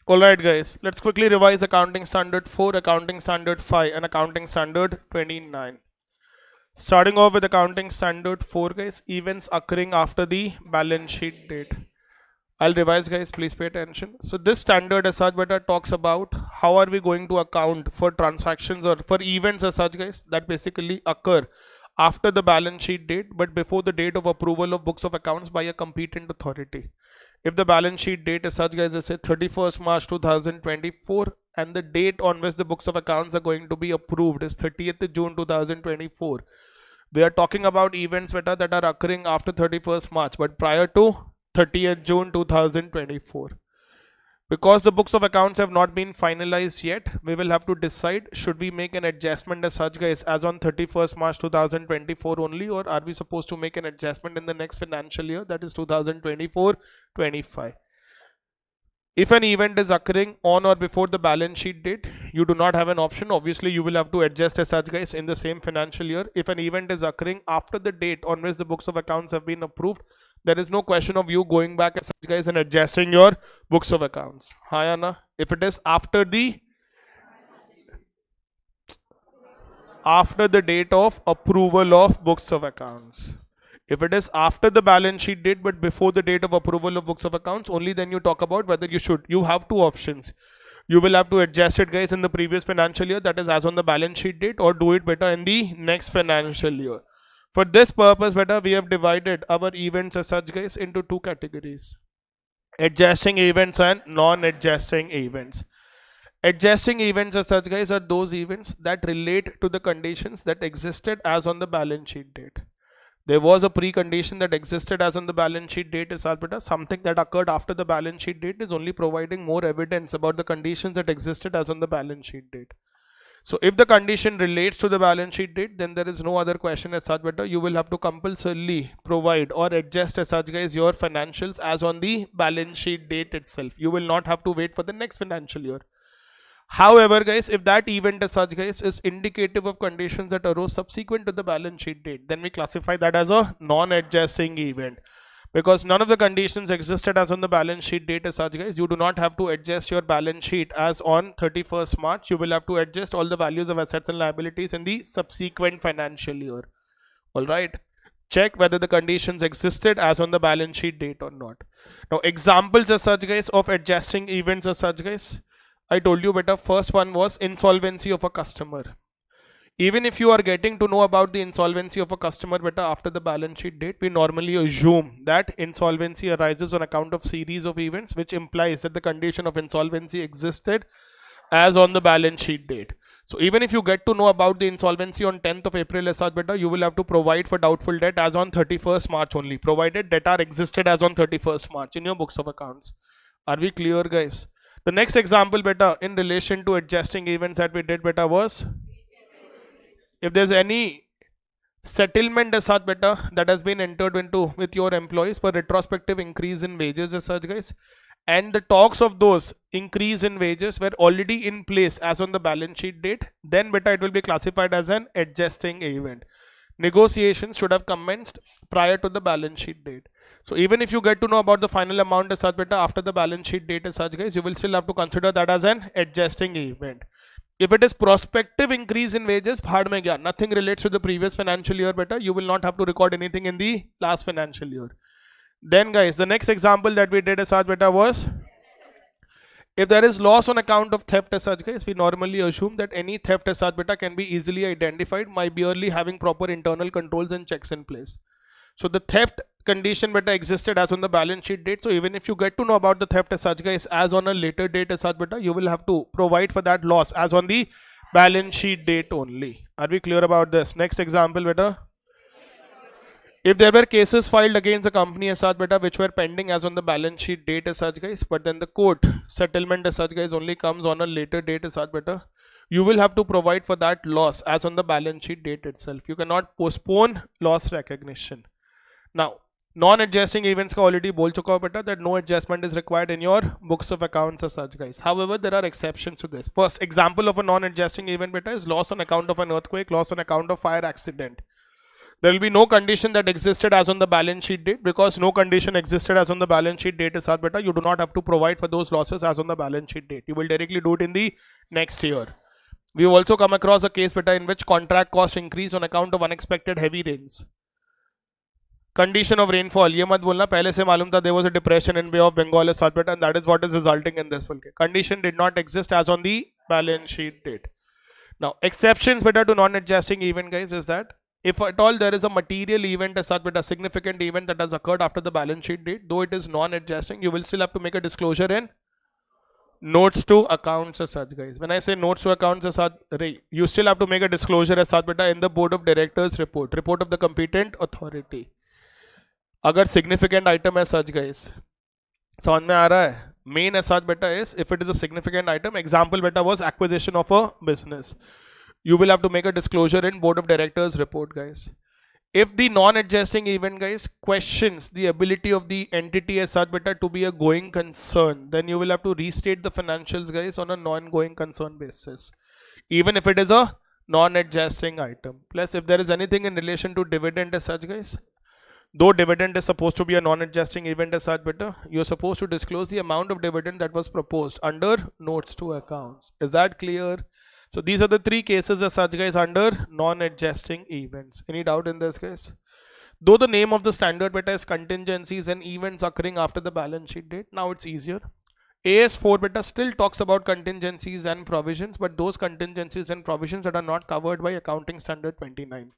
Alright guys, let's quickly revise accounting standard 4, accounting standard 5 and accounting standard 29. Starting off with accounting standard 4 guys, events occurring after the balance sheet date. I'll revise guys, please pay attention. So this standard as such better talks about how are we going to account for transactions or for events as such guys that basically occur after the balance sheet date but before the date of approval of books of accounts by a competent authority. If the balance sheet date is such guys as say 31st March 2024 and the date on which the books of accounts are going to be approved is 30th June 2024, we are talking about events that are occurring after 31st March but prior to 30th June 2024. Because the books of accounts have not been finalized yet, we will have to decide should we make an adjustment as such guys as on 31st March 2024 only, or are we supposed to make an adjustment in the next financial year, that is 2024-25. If an event is occurring on or before the balance sheet date, you do not have an option. Obviously, you will have to adjust as such guys in the same financial year. If an event is occurring after the date on which the books of accounts have been approved, there is no question of you going back as such guys and adjusting your books of accounts. Hi Anna. If it is after the date of approval of books of accounts. If it is after the balance sheet date but before the date of approval of books of accounts, only then you talk about whether you should. You have two options. You will have to adjust it guys in the previous financial year, that is as on the balance sheet date, or do it better in the next financial year. For this purpose better, we have divided our events as such guys into two categories: adjusting events and non-adjusting events. Adjusting events as such guys are those events that relate to the conditions that existed as on the balance sheet date. There was a precondition that existed as on the balance sheet date is something that occurred after the balance sheet date is only providing more evidence about the conditions that existed as on the balance sheet date. So if the condition relates to the balance sheet date, then there is no other question as such better. You will have to compulsorily provide or adjust as such guys your financials as on the balance sheet date itself. You will not have to wait for the next financial year. However guys, if that event as such guys is indicative of conditions that arose subsequent to the balance sheet date, then we classify that as a non-adjusting event. Because none of the conditions existed as on the balance sheet date as such guys, you do not have to adjust your balance sheet as on 31st March. You will have to adjust all the values of assets and liabilities in the subsequent financial year. Alright, check whether the conditions existed as on the balance sheet date or not. Now examples as such guys of adjusting events as such guys, I told you better. First one was insolvency of a customer. Even if you are getting to know about the insolvency of a customer better after the balance sheet date, we normally assume that insolvency arises on account of series of events, which implies that the condition of insolvency existed as on the balance sheet date. So even if you get to know about the insolvency on 10th of April as such better, you will have to provide for doubtful debt as on 31st March only, provided debtor existed as on 31st March in your books of accounts. Are we clear guys? The next example better in relation to adjusting events that we did better was if there's any settlement as such better that has been entered into with your employees for retrospective increase in wages as such guys, and the talks of those increase in wages were already in place as on the balance sheet date, then better it will be classified as an adjusting event. Negotiations should have commenced prior to the balance sheet date. So even if you get to know about the final amount as such better after the balance sheet date as such guys, you will still have to consider that as an adjusting event. If it is prospective increase in wages, nothing relates to the previous financial year better, you will not have to record anything in the last financial year. Then guys, the next example that we did as such better was if there is loss on account of theft as such guys, we normally assume that any theft as such better can be easily identified by merely having proper internal controls and checks in place. So the theft condition better existed as on the balance sheet date. So even if you get to know about the theft as such guys as on a later date as such better, you will have to provide for that loss as on the balance sheet date only. Are we clear about this? Next example better. If there were cases filed against the company as such better which were pending as on the balance sheet date as such guys, but then the court settlement as such guys only comes on a later date as such better, you will have to provide for that loss as on the balance sheet date itself. You cannot postpone loss recognition. Now non-adjusting events का already बोल चुका हो बेटा that no adjustment is required in your books of accounts as such guys. However, there are exceptions to this. First example of a non-adjusting event beta is loss on account of an earthquake, loss on account of fire accident. There will be no condition that existed as on the balance sheet date, because no condition existed as on the balance sheet date is better. You do not have to provide for those losses as on the balance sheet date. You will directly do it in the next year. We have also come across a case beta in which contract cost increase on account of unexpected heavy rains. Condition of rainfall, ये मत बोलना पहले से मालूम था there was a depression in Bay of Bengal is better, and that is what is resulting in this full case. Condition did not exist as on the balance sheet date. Now exceptions beta to non-adjusting event, guys, is that if at all there is a material event as such, but a significant event that has occurred after the balance sheet date, though it is non-adjusting, you will still have to make a disclosure in notes to accounts as such, guys. When I say notes to accounts as such, you still have to make a disclosure as such beta in the board of directors report of the competent authority. अगर significant item as such, guys, समझ में आ रहा है, main as such beta is if it is a significant item. Example beta was acquisition of a business. You will have to make a disclosure in board of directors report, guys. If the non-adjusting event, guys, questions the ability of the entity as such beta to be a going concern, then you will have to restate the financials, guys, on a non-going concern basis, even if it is a non-adjusting item. Plus, if there is anything in relation to dividend as such, guys, though dividend is supposed to be a non-adjusting event as such beta, you're supposed to disclose the amount of dividend that was proposed under notes to accounts. Is that clear? So these are the three cases as such, guys, under non-adjusting events. Any doubt in this, guys? Though the name of the standard beta is contingencies and events occurring after the balance sheet date, now it's easier. AS4 beta still talks about contingencies and provisions, but those contingencies and provisions that are not covered by accounting standard 29.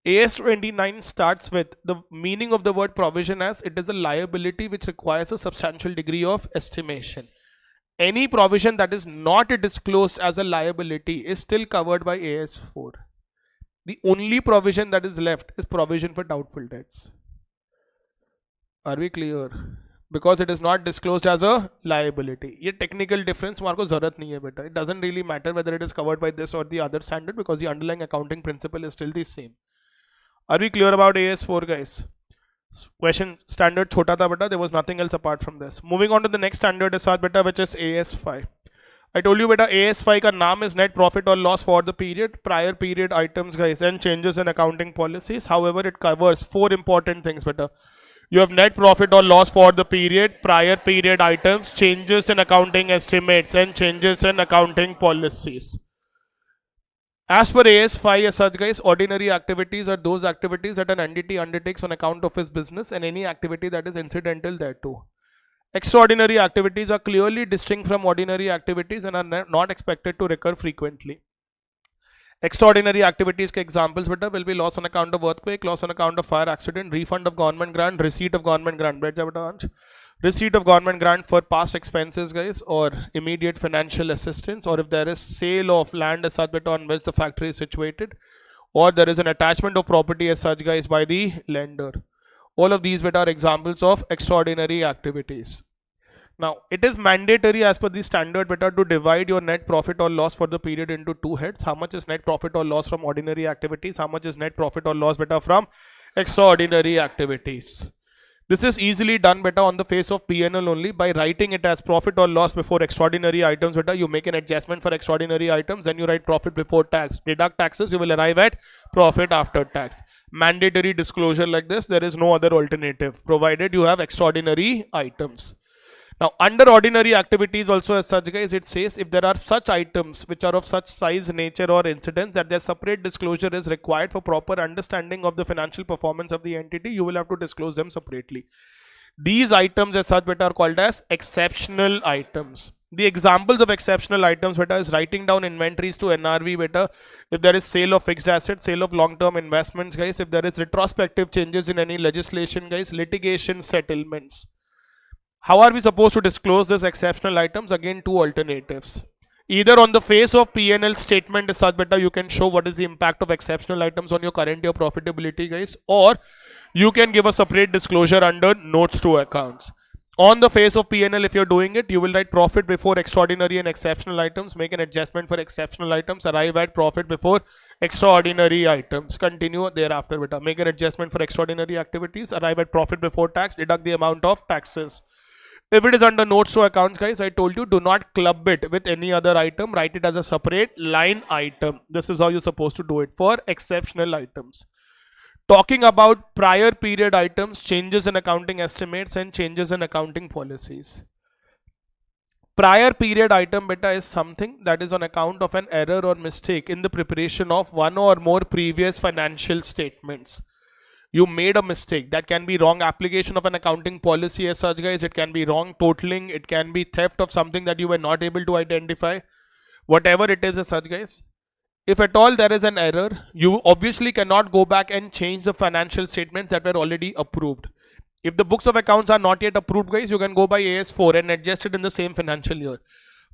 AS29 starts with the meaning of the word provision as it is a liability which requires a substantial degree of estimation. Any provision that is not disclosed as a liability is still covered by AS4. The only provision that is left is provision for doubtful debts. Are we clear? Because it is not disclosed as a liability. ये technical difference हमारे को ज़रूरत नहीं है बेटा. It doesn't really matter whether it is covered by this or the other standard, because the underlying accounting principle is still the same. Are we clear about AS4, guys? Question standard chota tha beta, there was nothing else apart from this. Moving on to the next standard is beta, which is AS5. I told you beta AS5 ka naam is net profit or loss for the period, prior period items, guys, and changes in accounting policies. However, it covers four important things beta. You have net profit or loss for the period, prior period items, changes in accounting estimates, and changes in accounting policies. As per AS5 as such, guys, ordinary activities are those activities that an entity undertakes on account of his business and any activity that is incidental thereto. Extraordinary activities are clearly distinct from ordinary activities and are not expected to recur frequently. Extraordinary activities ke examples beta will be loss on account of earthquake, loss on account of fire accident, refund of government grant, receipt of government grant. Receipt of government grant for past expenses, guys, or immediate financial assistance, or if there is sale of land as such on which the factory is situated, or there is an attachment of property as such, guys, by the lender. All of these are examples of extraordinary activities. Now, it is mandatory as per the standard beta to divide your net profit or loss for the period into two heads. How much is net profit or loss from ordinary activities? How much is net profit or loss beta from extraordinary activities? This is easily done beta on the face of P&L only by writing it as profit or loss before extraordinary items beta. You make an adjustment for extraordinary items, then you write profit before tax. Deduct taxes, you will arrive at profit after tax. Mandatory disclosure like this, there is no other alternative, provided you have extraordinary items. Now, under ordinary activities also as such, guys, it says if there are such items which are of such size, nature or incidence that their separate disclosure is required for proper understanding of the financial performance of the entity, you will have to disclose them separately. These items as such beta are called as exceptional items. The examples of exceptional items beta is writing down inventories to NRV beta, if there is sale of fixed assets, sale of long-term investments, guys, if there is retrospective changes in any legislation, guys, litigation settlements. How are we supposed to disclose this exceptional items? Again, two alternatives. Either on the face of P&L statement as such beta, you can show what is the impact of exceptional items on your current year profitability, guys, or you can give a separate disclosure under notes to accounts. On the face of P&L, if you're doing it, you will write profit before extraordinary and exceptional items, make an adjustment for exceptional items, arrive at profit before extraordinary items. Continue thereafter beta. Make an adjustment for extraordinary activities, arrive at profit before tax, deduct the amount of taxes. If it is under notes to accounts, guys, I told you do not club it with any other item. Write it as a separate line item. This is how you're supposed to do it for exceptional items. Talking about prior period items, changes in accounting estimates and changes in accounting policies. Prior period item beta is something that is on account of an error or mistake in the preparation of one or more previous financial statements. You made a mistake. That can be wrong application of an accounting policy as such, guys. It can be wrong totaling. It can be theft of something that you were not able to identify. Whatever it is as such, guys. If at all there is an error, you obviously cannot go back and change the financial statements that were already approved. If the books of accounts are not yet approved, guys, you can go by AS4 and adjust it in the same financial year.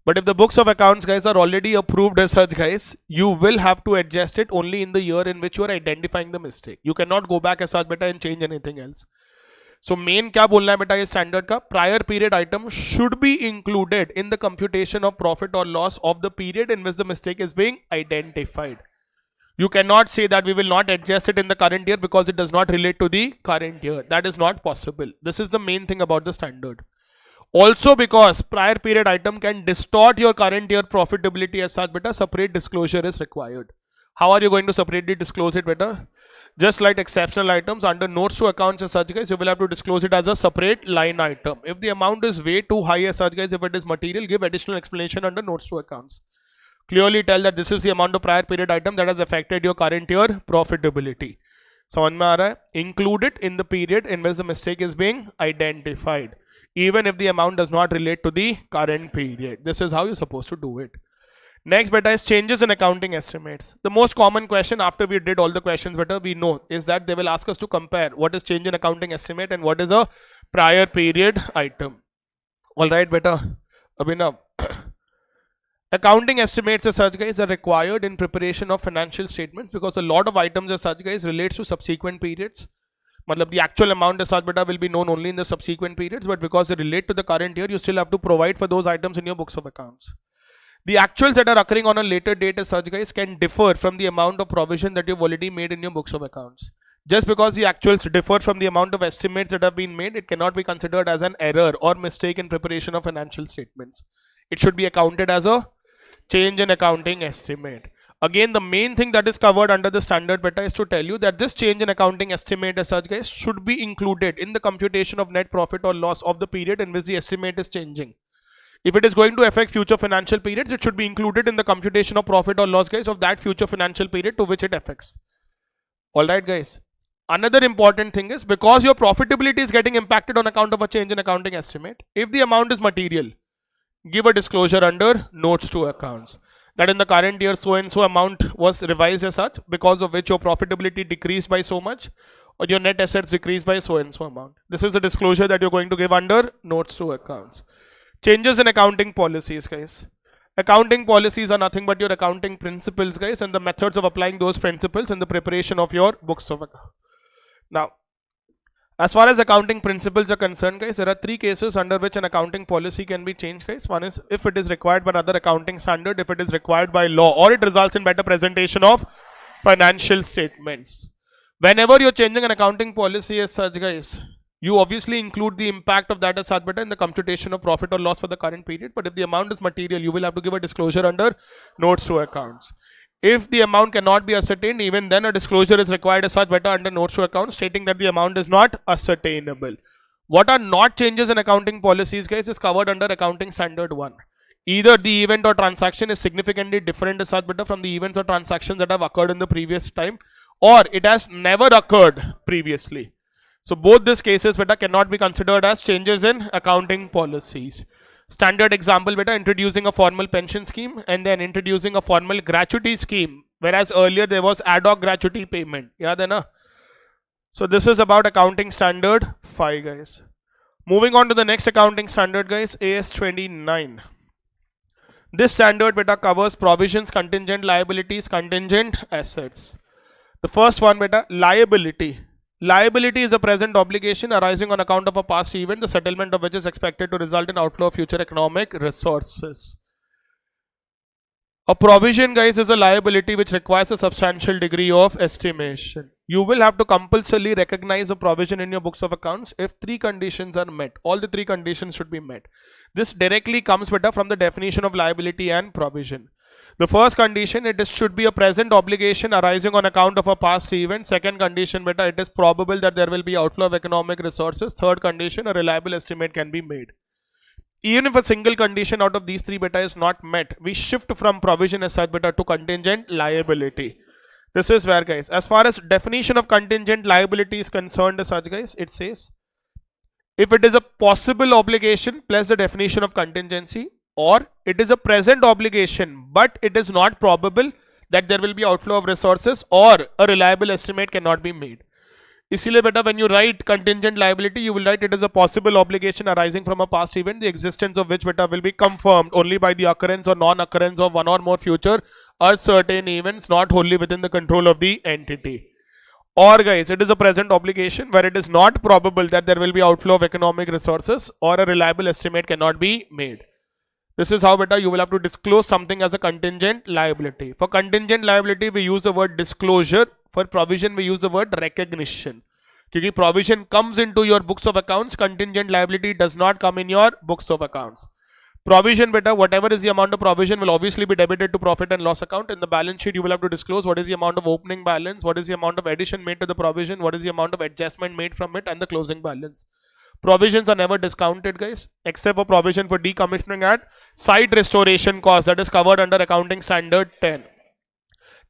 But if the books of accounts, guys, are already approved as such, guys, you will have to adjust it only in the year in which you are identifying the mistake. You cannot go back as such beta and change anything else. So main क्या बोलना है बेटा ये standard का prior period item should be included in the computation of profit or loss of the period in which the mistake is being identified. You cannot say that we will not adjust it in the current year because it does not relate to the current year. That is not possible. This is the main thing about the standard. Also because prior period item can distort your current year profitability as such, beta, separate disclosure is required. How are you going to separately disclose it, beta? Just like exceptional items under notes to accounts as such, guys, you will have to disclose it as a separate line item. If the amount is way too high as such, guys, if it is material, give additional explanation under notes to accounts. Clearly tell that this is the amount of prior period item that has affected your current year profitability. समझ में आ रहा है? Include it in the period in which the mistake is being identified, even if the amount does not relate to the current period. This is how you're supposed to do it. Next beta is changes in accounting estimates. The most common question after we did all the questions beta we know is that they will ask us to compare what is change in accounting estimate and what is a prior period item. Alright beta, Abhinav. Accounting estimates as such, guys, are required in preparation of financial statements because a lot of items as such, guys, relates to subsequent periods. Matlab the actual amount as such beta will be known only in the subsequent periods, but because they relate to the current year, you still have to provide for those items in your books of accounts. The actuals that are occurring on a later date as such, guys, can differ from the amount of provision that you've already made in your books of accounts. Just because the actuals differ from the amount of estimates that have been made, it cannot be considered as an error or mistake in preparation of financial statements. It should be accounted as a change in accounting estimate. Again, the main thing that is covered under the standard beta is to tell you that this change in accounting estimate as such, guys, should be included in the computation of net profit or loss of the period in which the estimate is changing. If it is going to affect future financial periods, it should be included in the computation of profit or loss, guys, of that future financial period to which it affects. Alright, guys. Another important thing is because your profitability is getting impacted on account of a change in accounting estimate, if the amount is material, give a disclosure under notes to accounts that in the current year so and so amount was revised as such, because of which your profitability decreased by so much or your net assets decreased by so and so amount. This is a disclosure that you're going to give under notes to accounts. Changes in accounting policies, guys. Accounting policies are nothing but your accounting principles, guys, and the methods of applying those principles in the preparation of your books of account. Now, as far as accounting principles are concerned, guys, there are three cases under which an accounting policy can be changed, guys. One is if it is required by another accounting standard, if it is required by law, or it results in better presentation of financial statements. Whenever you're changing an accounting policy as such, guys, you obviously include the impact of that as such beta in the computation of profit or loss for the current period. But if the amount is material, you will have to give a disclosure under notes to accounts. If the amount cannot be ascertained, even then a disclosure is required as such beta under notes to accounts stating that the amount is not ascertainable. What are not changes in accounting policies, guys, is covered under accounting standard 1. Either the event or transaction is significantly different as such beta from the events or transactions that have occurred in the previous time, or it has never occurred previously. So both these cases beta cannot be considered as changes in accounting policies. Standard example beta, introducing a formal pension scheme and then introducing a formal gratuity scheme, whereas earlier there was ad hoc gratuity payment. Yaad hai na? So this is about accounting standard 5, guys. Moving on to the next accounting standard, guys, AS29. This standard beta covers provisions, contingent liabilities, contingent assets. The first one beta, liability. Liability is a present obligation arising on account of a past event, the settlement of which is expected to result in outflow of future economic resources. A provision, guys, is a liability which requires a substantial degree of estimation. You will have to compulsorily recognize a provision in your books of accounts if 3 conditions are met. All the 3 conditions should be met. This directly comes better from the definition of liability and provision. The first condition, should be a present obligation arising on account of a past event. Second condition, beta, it is probable that there will be outflow of economic resources. Third condition, a reliable estimate can be made. Even if a single condition out of these three, beta, is not met, we shift from provision as such, beta, to contingent liability. This is where, guys, as far as definition of contingent liability is concerned as such, guys, it says if it is a possible obligation plus the definition of contingency, or it is a present obligation but it is not probable that there will be outflow of resources, or a reliable estimate cannot be made. इसीलिए बेटा when you write contingent liability, you will write it is a possible obligation arising from a past event, the existence of which, beta, will be confirmed only by the occurrence or non-occurrence of one or more future or certain events not wholly within the control of the entity. Or, guys, it is a present obligation where it is not probable that there will be outflow of economic resources, or a reliable estimate cannot be made. This is how, beta, you will have to disclose something as a contingent liability. For contingent liability, we use the word disclosure. For provision, we use the word recognition. Because provision comes into your books of accounts, contingent liability does not come in your books of accounts. Provision, beta, whatever is the amount of provision will obviously be debited to profit and loss account. In the balance sheet, you will have to disclose what is the amount of opening balance, what is the amount of addition made to the provision, what is the amount of adjustment made from it, and the closing balance. Provisions are never discounted, guys, except for provision for decommissioning at site restoration cost, that is covered under accounting standard 10.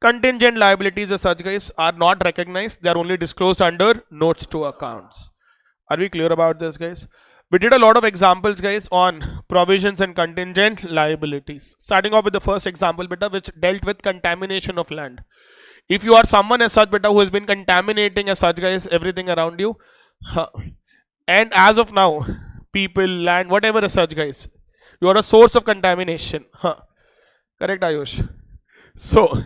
Contingent liabilities as such, guys, are not recognized. They are only disclosed under notes to accounts. Are we clear about this, guys? We did a lot of examples, guys, on provisions and contingent liabilities. Starting off with the first example, beta, which dealt with contamination of land. If you are someone as such, beta, who has been contaminating as such, guys, everything around you, and as of now, people, land, whatever as such, guys, you are a source of contamination. Correct, Ayush? So,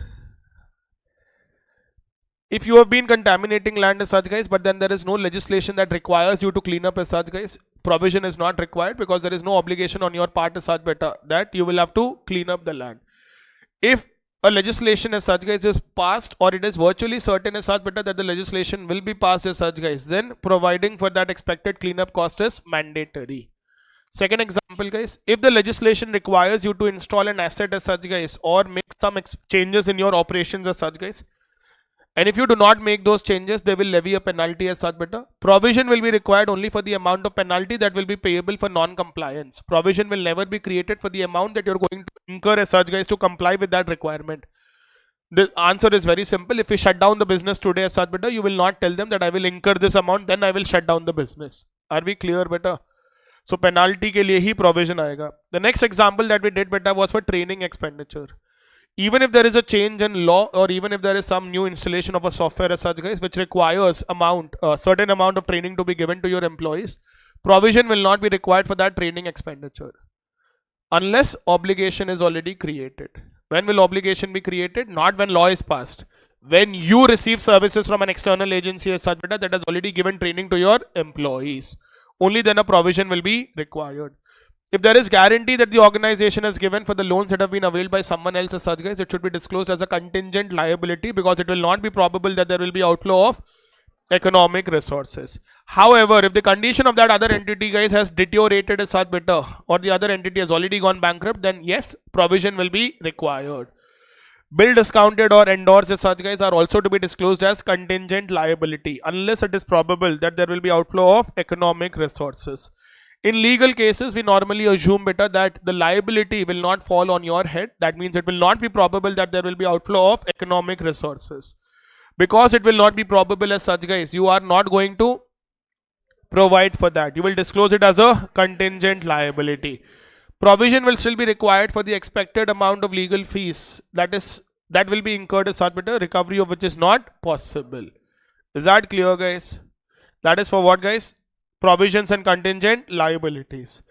if you have been contaminating land as such, guys, but then there is no legislation that requires you to clean up as such, guys, provision is not required because there is no obligation on your part as such, beta, that you will have to clean up the land. If a legislation as such, guys, is passed, or it is virtually certain as such, beta, that the legislation will be passed as such, guys, then providing for that expected cleanup cost is mandatory. Second example, guys, if the legislation requires you to install an asset as such, guys, or make some changes in your operations as such, guys, and if you do not make those changes, they will levy a penalty as such, beta. Provision will be required only for the amount of penalty that will be payable for non-compliance. Provision will never be created for the amount that you're going to incur as such, guys, to comply with that requirement. The answer is very simple. If you shut down the business today as such, beta, you will not tell them that I will incur this amount, then I will shut down the business. Are we clear, beta? So penalty ke liye hi provision aayega. The next example that we did, beta, was for training expenditure. Even if there is a change in law, or even if there is some new installation of a software as such, guys, which requires a certain amount of training to be given to your employees, provision will not be required for that training expenditure unless obligation is already created. When will obligation be created? Not when law is passed. When you receive services from an external agency as such, that has already given training to your employees, only then a provision will be required. If there is guarantee that the organization has given for the loans that have been availed by someone else as such, guys, it should be disclosed as a contingent liability because it will not be probable that there will be outflow of economic resources. However, if the condition of that other entity, guys, has deteriorated as such, better, or the other entity has already gone bankrupt, then yes, provision will be required. Bill discounted or endorsed as such, guys, are also to be disclosed as contingent liability unless it is probable that there will be outflow of economic resources. In legal cases, we normally assume, beta, that the liability will not fall on your head. That means it will not be probable that there will be outflow of economic resources. Because it will not be probable as such, guys, you are not going to provide for that. You will disclose it as a contingent liability. Provision will still be required for the expected amount of legal fees that will be incurred as such, beta, recovery of which is not possible. Is that clear, guys? That is for what, guys? Provisions and contingent liabilities.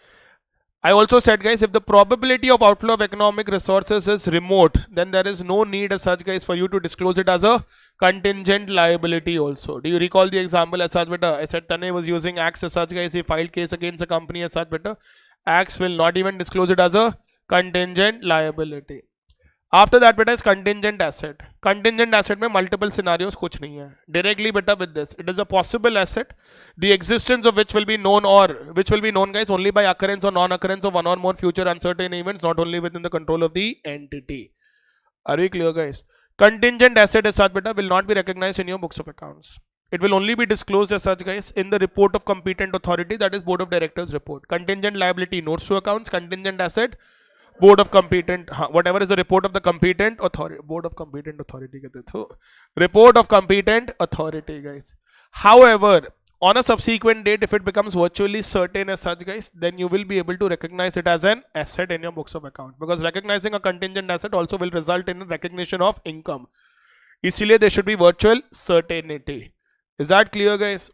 I also said, guys, if the probability of outflow of economic resources is remote, then there is no need as such, guys, for you to disclose it as a contingent liability also. Do you recall the example as such, beta? I said Tane was using Axe as such, guys. He filed case against a company as such, beta. Axe will not even disclose it as a contingent liability. After that, beta, is contingent asset. Contingent asset में multiple scenarios कुछ नहीं है. Directly, beta, with this, it is a possible asset, the existence of which will be known, guys, only by occurrence or non-occurrence of one or more future uncertain events, not only within the control of the entity. Are we clear, guys? Contingent asset as such, beta, will not be recognized in your books of accounts. It will only be disclosed as such, guys, in the report of competent authority, that is Board of Directors report. Contingent liability, notes to accounts. Contingent asset, Board of competent, whatever is the report of the competent authority, Board of competent authority, report of competent authority, guys. However, on a subsequent date, if it becomes virtually certain as such, guys, then you will be able to recognize it as an asset in your books of account, because recognizing a contingent asset also will result in recognition of income. Isliye there should be virtual certainty. Is that clear, guys?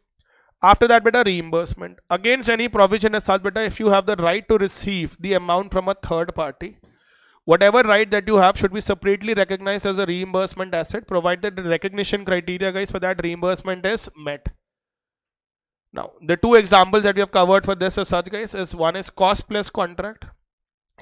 After that, beta, reimbursement. Against any provision as such, beta, if you have the right to receive the amount from a third party, whatever right that you have should be separately recognized as a reimbursement asset, provided the recognition criteria, guys, for that reimbursement is met. Now, the two examples that we have covered for this as such, guys, is one is cost plus contract.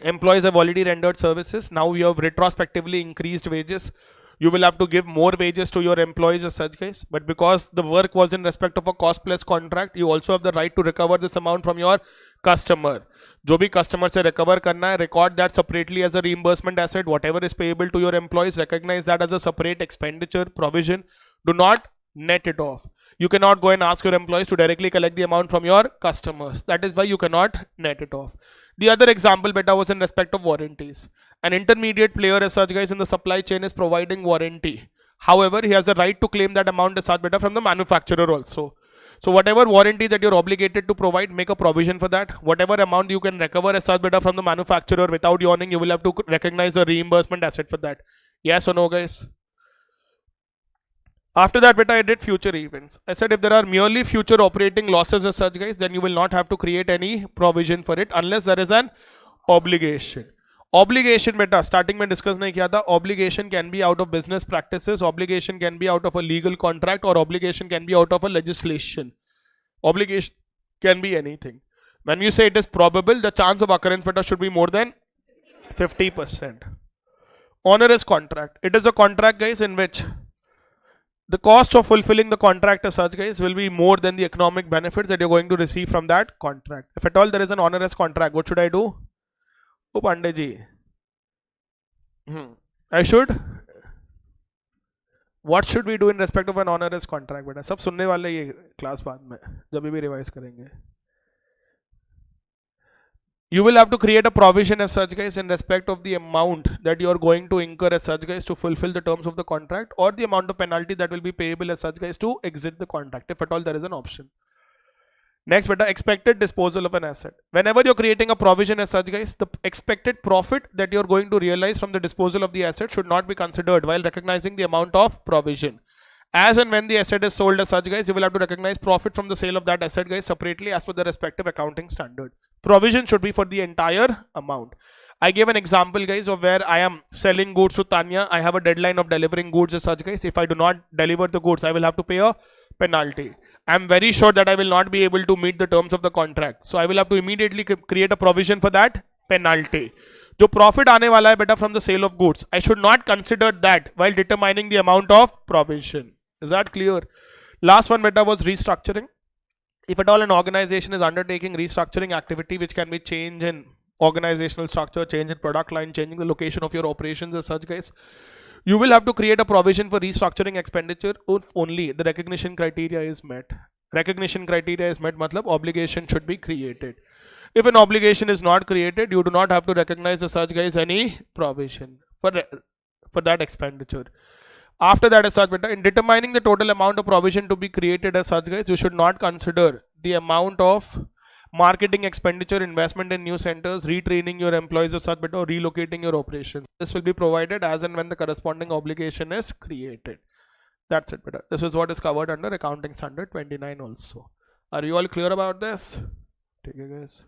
Employees have already rendered services. Now you have retrospectively increased wages. You will have to give more wages to your employees as such, guys. But because the work was in respect of a cost plus contract, you also have the right to recover this amount from your customer. जो भी customer से recover करना है, record that separately as a reimbursement asset. Whatever is payable to your employees, recognize that as a separate expenditure provision. Do not net it off. You cannot go and ask your employees to directly collect the amount from your customers. That is why you cannot net it off. The other example, beta, was in respect of warranties. An intermediate player as such, guys, in the supply chain is providing warranty. However, he has the right to claim that amount as such, beta, from the manufacturer also. So whatever warranty that you're obligated to provide, make a provision for that. Whatever amount you can recover as such, beta, from the manufacturer without yawning, you will have to recognize a reimbursement asset for that. Yes or no, guys? After that, beta, I did future events. I said if there are merely future operating losses as such, guys, then you will not have to create any provision for it unless there is an obligation. Obligation, beta, starting में discuss नहीं किया था. Obligation can be out of business practices, obligation can be out of a legal contract, or obligation can be out of a legislation. Obligation can be anything. When you say it is probable, the chance of occurrence, beta, should be more than 50%. Onerous contract. It is a contract, guys, in which the cost of fulfilling the contract as such, guys, will be more than the economic benefits that you're going to receive from that contract. If at all there is an onerous contract, what should I do? Oh, Pandey ji. I should. What should we do in respect of an onerous contract? बेटा सब सुनने वाले ये class बाद में जब भी revise करेंगे. You will have to create a provision as such, guys, in respect of the amount that you are going to incur as such, guys, to fulfill the terms of the contract, or the amount of penalty that will be payable as such, guys, to exit the contract, if at all there is an option. Next, beta, expected disposal of an asset. Whenever you're creating a provision as such, guys, the expected profit that you're going to realize from the disposal of the asset should not be considered while recognizing the amount of provision. As and when the asset is sold as such, guys, you will have to recognize profit from the sale of that asset, guys, separately as per the respective accounting standard. Provision should be for the entire amount. I gave an example, guys, of where I am selling goods to Tanya. I have a deadline of delivering goods as such, guys. If I do not deliver the goods, I will have to pay a penalty. I'm very sure that I will not be able to meet the terms of the contract. So I will have to immediately create a provision for that penalty. जो profit आने वाला है बेटा from the sale of goods, I should not consider that while determining the amount of provision. Is that clear? Last one, beta, was restructuring. If at all an organization is undertaking restructuring activity, which can be change in organizational structure, change in product line, changing the location of your operations as such, guys, you will have to create a provision for restructuring expenditure if only the recognition criteria is met. Recognition criteria is met, matlab obligation should be created. If an obligation is not created, you do not have to recognize as such, guys, any provision for that expenditure. After that as such, beta, in determining the total amount of provision to be created as such, guys, you should not consider the amount of marketing expenditure, investment in new centers, retraining your employees as such, beta, or relocating your operations. This will be provided as and when the corresponding obligation is created. That's it, beta. This is what is covered under accounting standard 29 also. Are you all clear about this? Take care, guys.